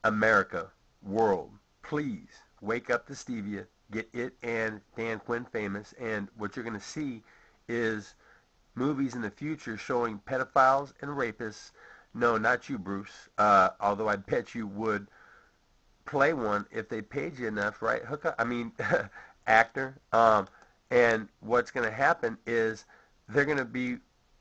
America, world, please wake up to Stevia, get it and Dan Quinn famous, and what you're going to see is movies in the future showing pedophiles and rapists. No, not you, Bruce. Although I bet you would play one if they paid you enough, right? Hook up. I mean, actor. And what's going to happen is they're going to be,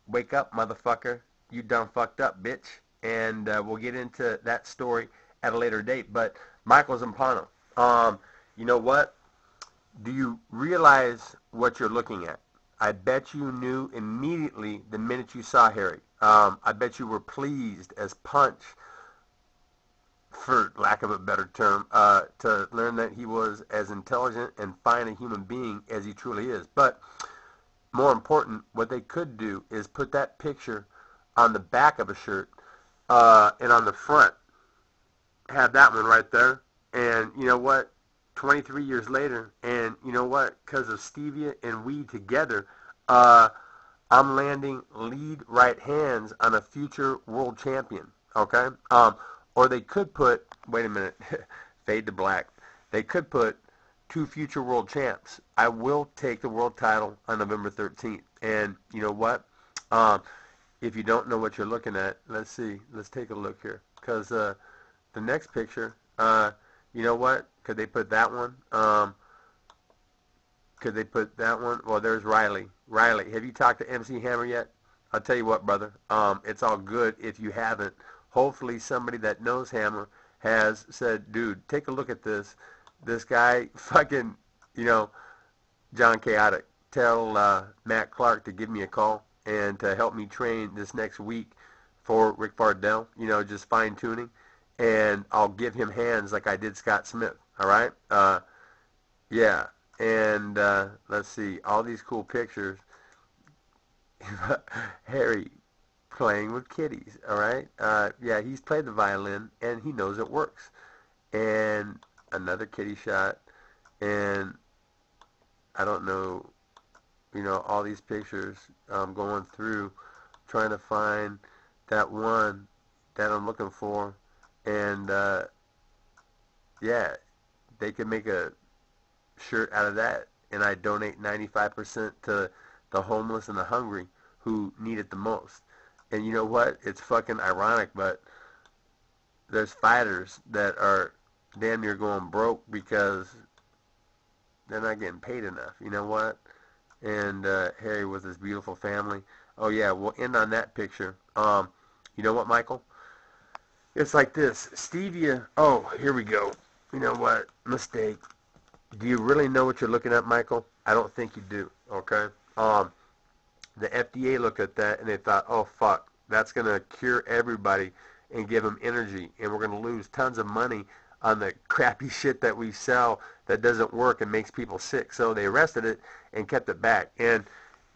wake up, motherfucker. You done fucked up, bitch. And we'll get into that story at a later date. But Michael Zumpano, you know what? Do you realize what you're looking at? I bet you knew immediately the minute you saw Harry. I bet you were pleased as punch, for lack of a better term, to learn that he was as intelligent and fine a human being as he truly is. But more important, what they could do is put that picture on the back of a shirt and on the front, have that one right there. And you know what? 23 years later, and you know what? Because of stevia and weed together, I'm landing lead right hands on a future world champion. Okay? Or they could put, wait a minute, fade to black. They could put two future world champs. I will take the world title on November 13th. And you know what? If you don't know what you're looking at, let's see. Let's take a look here. Because the next picture, you know what? Could they put that one? Could they put that one? Well, there's Riley. Riley, have you talked to MC Hammer yet? I'll tell you what, brother. It's all good if you haven't. Hopefully somebody that knows Hammer has said, dude, take a look at this. This guy fucking, you know, John Chaotic. Tell Matt Clark to give me a call and to help me train this next week for Rick Fardell, you know, just fine-tuning. And I'll give him hands like I did Scott Smith, all right? Yeah, and let's see, all these cool pictures. Harry playing with kitties, all right? Yeah, he's played the violin, and he knows it works. And another kitty shot, and I don't know, you know, all these pictures I'm going through, trying to find that one that I'm looking for. And yeah, they can make a shirt out of that, and I donate 95% to the homeless and the hungry who need it the most. And you know what? It's fucking ironic, but there's fighters that are damn near going broke because they're not getting paid enough. You know what? And Harry with his beautiful family. Oh yeah, we'll end on that picture. You know what, Michael? It's like this. Stevia. Oh, here we go. You know what? Mistake. Do you really know what you're looking at, Michael? I don't think you do. Okay. The FDA looked at that and they thought, oh fuck, that's gonna cure everybody and give them energy, and we're gonna lose tons of money on the crappy shit that we sell that doesn't work and makes people sick. So they arrested it and kept it back. And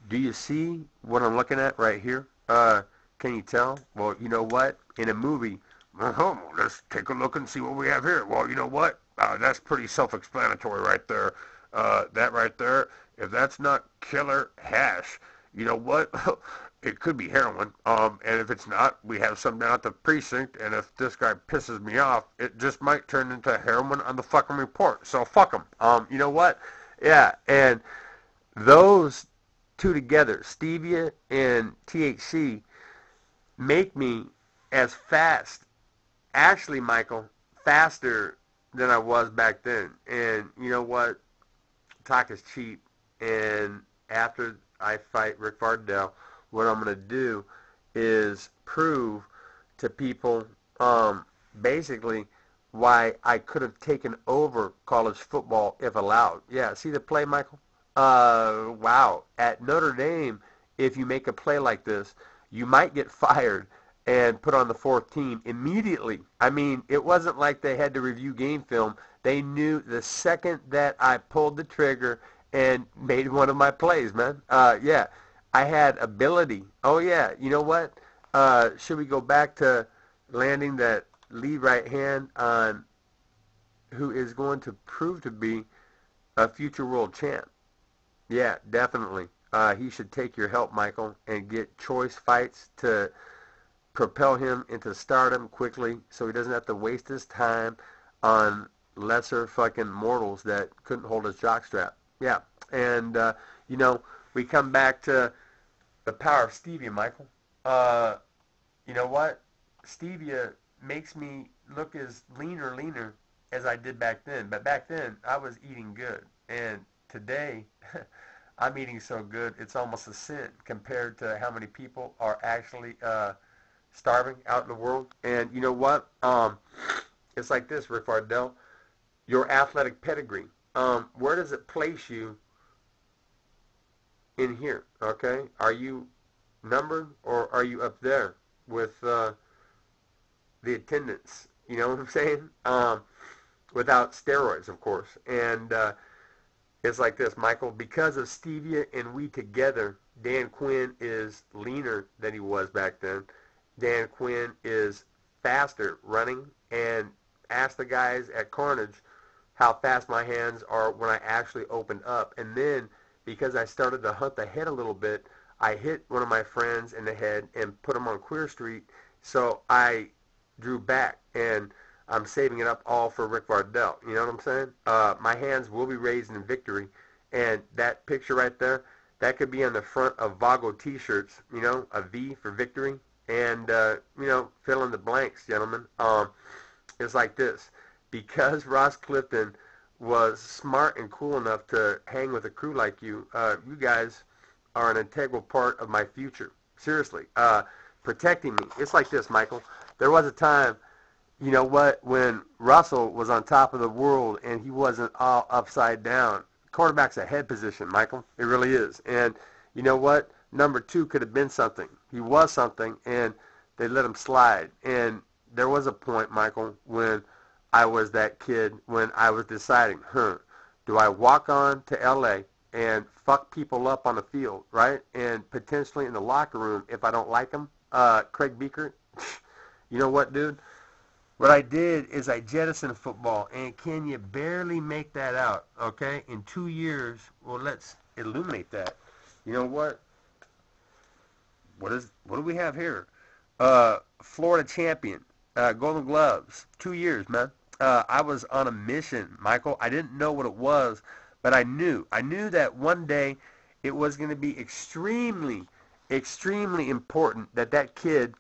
do you see what I'm looking at right here? Can you tell? Well, you know what? In a movie, let's take a look and see what we have here. Well, you know what? That's pretty self-explanatory right there. That right there, if that's not killer hash, you know what? It could be heroin. And if it's not, we have some down at the precinct, and if this guy pisses me off, it just might turn into heroin on the fucking report. So fuck him. You know what? Yeah, and those two together, stevia and THC, make me as fast, actually, Michael, faster than I was back then. And you know what? Talk is cheap. And after I fight Rick Fardell, what I'm going to do is prove to people basically why I could have taken over college football if allowed. Yeah, see the play, Michael? Wow. At Notre Dame, if you make a play like this, you might get fired and put on the fourth team immediately. I mean, it wasn't like they had to review game film. They knew the second that I pulled the trigger and made one of my plays, man. Yeah, I had ability. Oh, yeah, you know what? Should we go back to landing that lead right hand on who is going to prove to be a future world champ? Yeah, definitely. He should take your help, Michael, and get choice fights to propel him into stardom quickly so he doesn't have to waste his time on lesser fucking mortals that couldn't hold his jockstrap. Yeah. And, we come back to the power of stevia, Michael. You know what? Stevia makes me look as leaner as I did back then. But back then, I was eating good. And today, I'm eating so good, it's almost a sin compared to how many people are actually starving out in the world. And you know what? It's like this, Rick Vardell. Your athletic pedigree. Where does it place you in here? Okay? Are you numbered or are you up there with the attendance? You know what I'm saying? Without steroids, of course. And it's like this, Michael. Because of stevia and we together, Dan Quinn is leaner than he was back then. Dan Quinn is faster running. And ask the guys at Carnage how fast my hands are when I actually opened up. And then, because I started to hunt the head a little bit, I hit one of my friends in the head and put him on Queer Street. So I drew back, and I'm saving it up all for Rick Vardell. You know what I'm saying? My hands will be raised in victory. And that picture right there, that could be on the front of Vago T-shirts, a V for victory. And, fill in the blanks, gentlemen. It's like this. Because Ross Clifton was smart and cool enough to hang with a crew like you, you guys are an integral part of my future. Seriously. Protecting me. It's like this, Michael. There was a time, you know what, when Russell was on top of the world and he wasn't all upside down. Quarterback's a head position, Michael. It really is. And you know what? Number 2 could have been something. He was something, and they let him slide. And there was a point, Michael, when I was that kid, when I was deciding, do I walk on to L.A. and fuck people up on the field, right? And potentially in the locker room if I don't like them? Craig Beaker, you know what, dude? What I did is I jettisoned football, and can you barely make that out, okay? In 2 years, well, let's illuminate that. You know what? What do we have here? Florida champion, Golden Gloves, 2 years, man. I was on a mission, Michael. I didn't know what it was, but I knew. I knew that one day it was going to be extremely, extremely important that kid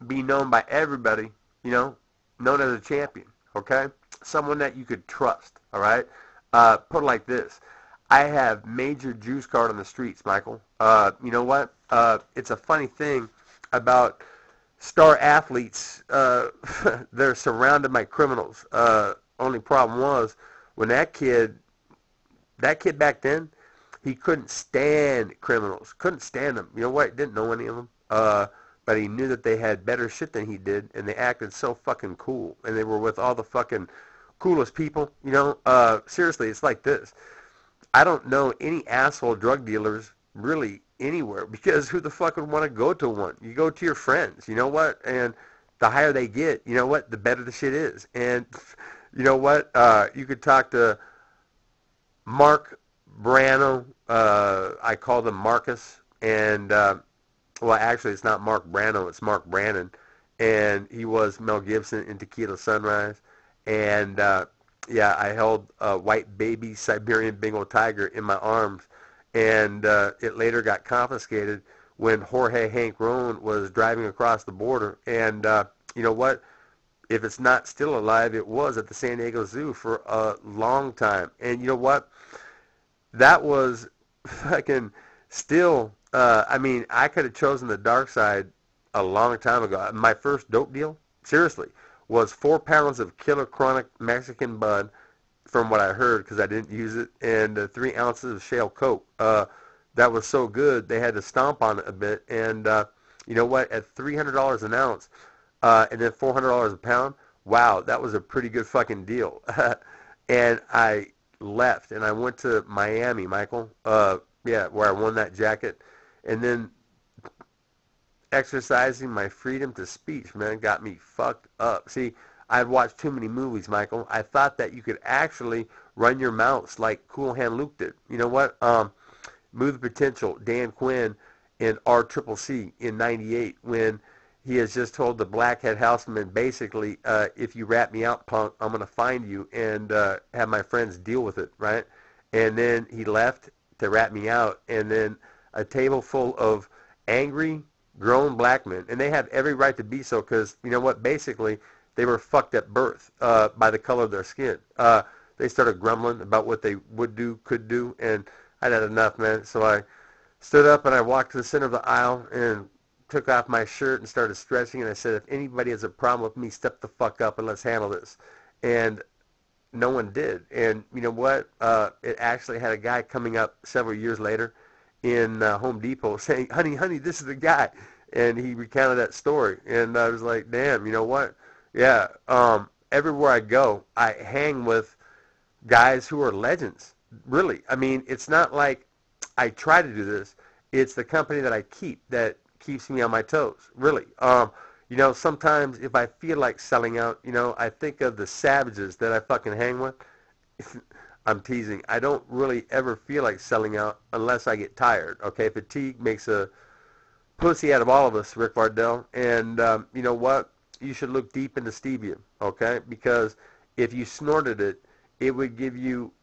be known by everybody, known as a champion, okay? Someone that you could trust, all right? Put it like this. I have major juice card on the streets, Michael. You know what? It's a funny thing about star athletes. They're surrounded by criminals. Only problem was when that kid back then, he couldn't stand criminals. Couldn't stand them. You know what? Didn't know any of them. But he knew that they had better shit than he did, and they acted so fucking cool. And they were with all the fucking coolest people, Seriously, it's like this. I don't know any asshole drug dealers really anywhere, because who the fuck would want to go to one? You go to your friends, you know what? And the higher they get, you know what? The better the shit is. And you know what? You could talk to Mark Brano. I called him Marcus. And, well, actually, it's not Mark Brano. It's Mark Brannon. And he was Mel Gibson in Tequila Sunrise. And, yeah, I held a white baby Siberian Bengal tiger in my arms. And it later got confiscated when Jorge Hank Roan was driving across the border. And you know what? If it's not still alive, it was at the San Diego Zoo for a long time. And you know what? That was fucking still, I could have chosen the dark side a long time ago. My first dope deal, seriously, was 4 pounds of Killer Chronic Mexican bud, from what I heard, because I didn't use it, and 3 ounces of shale coke. That was so good, they had to stomp on it a bit. And you know what? At $300 an ounce, and then $400 a pound, wow, that was a pretty good fucking deal. And I left, and I went to Miami, Michael, yeah, where I won that jacket. And then exercising my freedom to speech, man, got me fucked up. See, I'd watched too many movies, Michael. I thought that you could actually run your mouth like Cool Hand Luke did. You know what? Move the Potential, Dan Quinn, in RCCC in '98 when he has just told the Blackhead Houseman basically, if you rat me out, punk, I'm going to find you and have my friends deal with it, right? And then he left to rat me out, and then a table full of angry, grown black men, and they have every right to be so because, you know what, basically, they were fucked at birth by the color of their skin. They started grumbling about what they would do, could do, and I'd had enough, man. So I stood up and I walked to the center of the aisle and took off my shirt and started stretching, and I said, if anybody has a problem with me, step the fuck up and let's handle this. And no one did. And you know what? It actually had a guy coming up several years later in Home Depot saying, honey, this is the guy. And he recounted that story. And I was like, damn, you know what? Yeah, everywhere I go, I hang with guys who are legends. Really. I mean, it's not like I try to do this. It's the company that I keep that keeps me on my toes. Really. You know, sometimes if I feel like selling out, you know, I think of the savages that I fucking hang with. I'm teasing. I don't really ever feel like selling out unless I get tired. Okay, fatigue makes a pussy out of all of us, Rick Vardell. And you know what? You should look deep into stevia, okay? Because if you snorted it, it would give you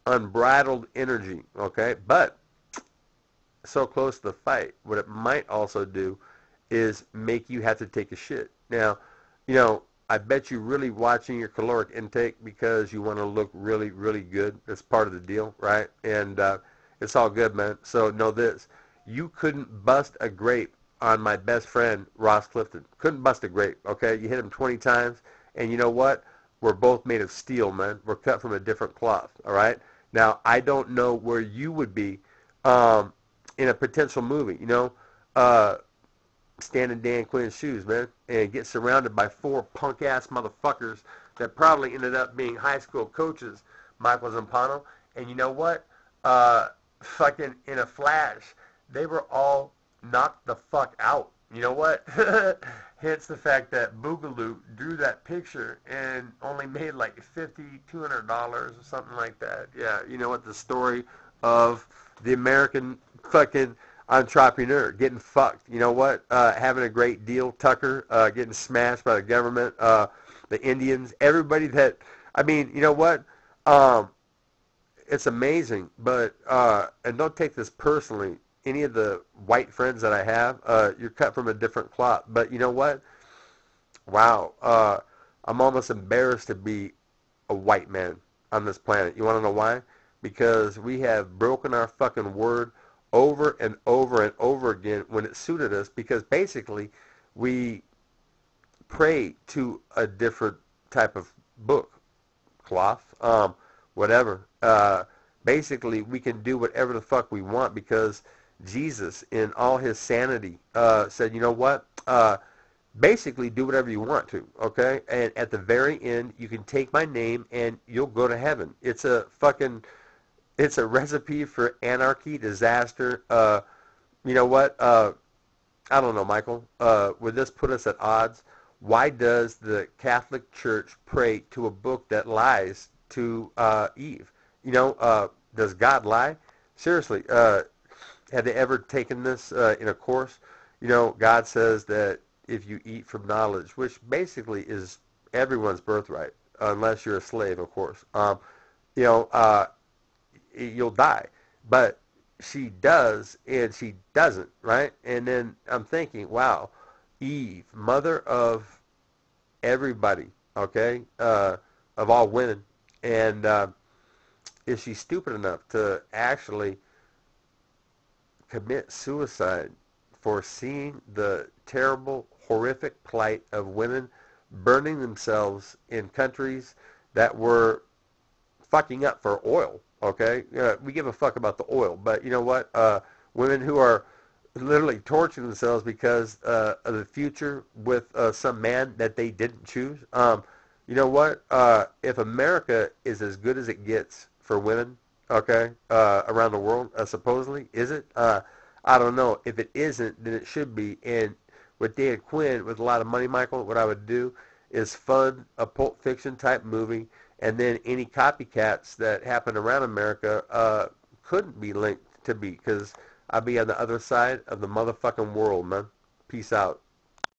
unbridled energy, okay? But so close to the fight, what it might also do is make you have to take a shit. Now, you know, I bet you're really watching your caloric intake because you want to look really, really good. That's part of the deal, right? And it's all good, man. So know this. You couldn't bust a grape on my best friend, Ross Clifton. Couldn't bust a grape, okay? You hit him 20 times, and you know what? We're both made of steel, man. We're cut from a different cloth, all right? Now, I don't know where you would be in a potential movie, you know? Stand in Dan Quinn's shoes, man, and get surrounded by 4 punk-ass motherfuckers that probably ended up being high school coaches, Michael Zumpano. And you know what? Fucking in a flash, they were all knocked the fuck out. You know what? Hence the fact that Boogaloo drew that picture and only made like $200 or something like that. Yeah, you know what? The story of the American fucking entrepreneur getting fucked. You know what? Having a great deal, Tucker, getting smashed by the government, the Indians, everybody that, I mean, you know what? It's amazing, but, and don't take this personally, any of the white friends that I have, you're cut from a different cloth. But you know what? Wow. I'm almost embarrassed to be a white man on this planet. You want to know why? Because we have broken our fucking word over and over and over again when it suited us, because basically we pray to a different type of book, cloth, whatever. Basically, we can do whatever the fuck we want because Jesus, in all his sanity, said, you know what? Basically, do whatever you want to, okay? And at the very end, you can take my name and you'll go to heaven. It's a recipe for anarchy, disaster. You know what? I don't know, Michael. Would this put us at odds? Why does the Catholic Church pray to a book that lies to Eve? You know, does God lie? Seriously, have they ever taken this in a course? You know, God says that if you eat from knowledge, which basically is everyone's birthright, unless you're a slave, of course, you know, you'll die. But she does and she doesn't, right? And then I'm thinking, wow, Eve, mother of everybody, okay, of all women, and is she stupid enough to actually commit suicide for seeing the terrible, horrific plight of women burning themselves in countries that were fucking up for oil, okay? We give a fuck about the oil, but you know what? Women who are literally torturing themselves because of the future with some man that they didn't choose. You know what? If America is as good as it gets for women, okay, around the world, supposedly, is it? I don't know. If it isn't, then it should be. And with Dan Quinn, with a lot of money, Michael, what I would do is fund a Pulp Fiction type movie, and then any copycats that happen around America couldn't be linked to me, because I'll be on the other side of the motherfucking world, man. Peace out.